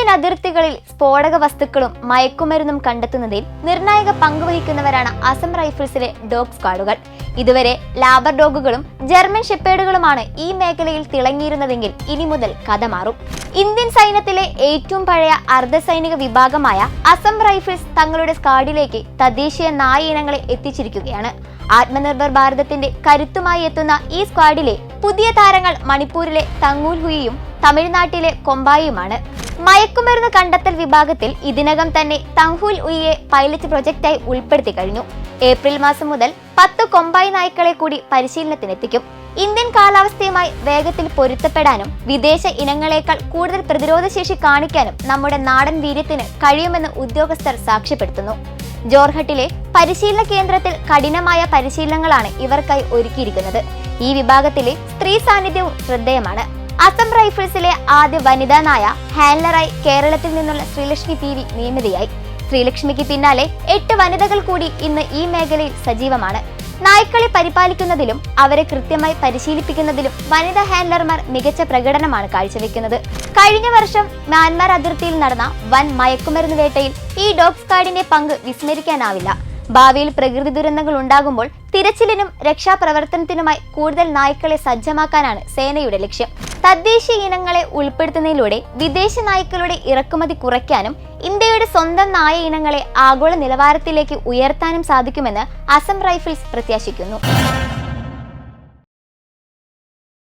Indian അതിർത്തികളിൽ സ്ഫോടക വസ്തുക്കളും മയക്കുമരുന്നും കണ്ടെത്തുന്നതിൽ നിർണായക പങ്കുവഹിക്കുന്നവരാണ് അസം റൈഫിൾസിലെ ഡോഗ് സ്ക്വാഡുകൾ. ഇതുവരെ ലാബർ ഡോഗുകളും ജർമ്മൻ ഷെപ്പേർഡുകളുമാണ് ഈ മേഖലയിൽ തിളങ്ങിയിരുന്നതെങ്കിൽ ഇനി മുതൽ കഥ മാറും. ഇന്ത്യൻ സൈന്യത്തിലെ ഏറ്റവും പഴയ അർദ്ധസൈനിക വിഭാഗമായ അസം റൈഫിൾസ് തങ്ങളുടെ സ്ക്വാഡിലേക്ക് തദ്ദേശീയ നായ ഇനങ്ങളെ എത്തിച്ചിരിക്കുകയാണ്. ആത്മനിർഭർ ഭാരതത്തിന്റെ കരുത്തുമായി എത്തുന്ന ഈ സ്ക്വാഡിലെ പുതിയ താരങ്ങൾ മണിപ്പൂരിലെ തങ്ങൂൽ ഹുയിയും തമിഴ്നാട്ടിലെ കൊമ്പായിയുമാണ്. മയക്കുമരുന്ന് കണ്ടെത്തൽ വിഭാഗത്തിൽ ഇതിനകം തന്നെ തങ്ഹൂൽ ഉയിയെ പൈലറ്റ് പ്രൊജക്റ്റായി ഉൾപ്പെടുത്തി കഴിഞ്ഞു. ഏപ്രിൽ മാസം മുതൽ 10 കൊമ്പായി നായ്ക്കളെ കൂടി പരിശീലനത്തിനെത്തിക്കും. ഇന്ത്യൻ കാലാവസ്ഥയുമായി വേഗത്തിൽ പൊരുത്തപ്പെടാനും വിദേശ ഇനങ്ങളെക്കാൾ കൂടുതൽ പ്രതിരോധശേഷി കാണിക്കാനും നമ്മുടെ നാടൻ വീര്യത്തിന് കഴിയുമെന്ന് ഉദ്യോഗസ്ഥർ സാക്ഷ്യപ്പെടുത്തുന്നു. ജോർഹട്ടിലെ പരിശീലന കേന്ദ്രത്തിൽ കഠിനമായ പരിശീലനങ്ങളാണ് ഇവർക്കായി ഒരുക്കിയിരിക്കുന്നത്. ഈ വിഭാഗത്തിലെ സ്ത്രീ സാന്നിധ്യവും ശ്രദ്ധേയമാണ്. അസം റൈഫിൾസിലെ ആദ്യ വനിതാ നായ ഹാൻഡലറായി കേരളത്തിൽ നിന്നുള്ള ശ്രീലക്ഷ്മി PV നിയമിതയായി. ശ്രീലക്ഷ്മിക്ക് പിന്നാലെ 8 വനിതകൾ കൂടി ഇന്ന് ഈ മേഖലയിൽ സജീവമാണ്. നായ്ക്കളെ പരിപാലിക്കുന്നതിലും അവരെ കൃത്യമായി പരിശീലിപ്പിക്കുന്നതിലും വനിതാ ഹാൻഡലർമാർ മികച്ച പ്രകടനമാണ് കാഴ്ചവെക്കുന്നത്. കഴിഞ്ഞ വർഷം മ്യാൻമാർ അതിർത്തിയിൽ നടന്ന വൻ മയക്കുമരുന്ന് വേട്ടയിൽ ഈ ഡോഗ് സ്ക്വാഡിന്റെ പങ്ക് വിസ്മരിക്കാനാവില്ല. ഭാവിയിൽ പ്രകൃതി ദുരന്തങ്ങൾ ഉണ്ടാകുമ്പോൾ തിരച്ചിലിനും രക്ഷാപ്രവർത്തനത്തിനുമായി കൂടുതൽ നായ്ക്കളെ സജ്ജമാക്കാനാണ് സേനയുടെ ലക്ഷ്യം. തദ്ദേശീയ ഇനങ്ങളെ ഉൾപ്പെടുത്തുന്നതിലൂടെ വിദേശ നായ്ക്കളുടെ ഇറക്കുമതി കുറയ്ക്കാനും ഇന്ത്യയുടെ സ്വന്തം നായ ഇനങ്ങളെ ആഗോള നിലവാരത്തിലേക്ക് ഉയർത്താനും സാധിക്കുമെന്ന് അസം റൈഫിൾസ് പ്രത്യാശിക്കുന്നു.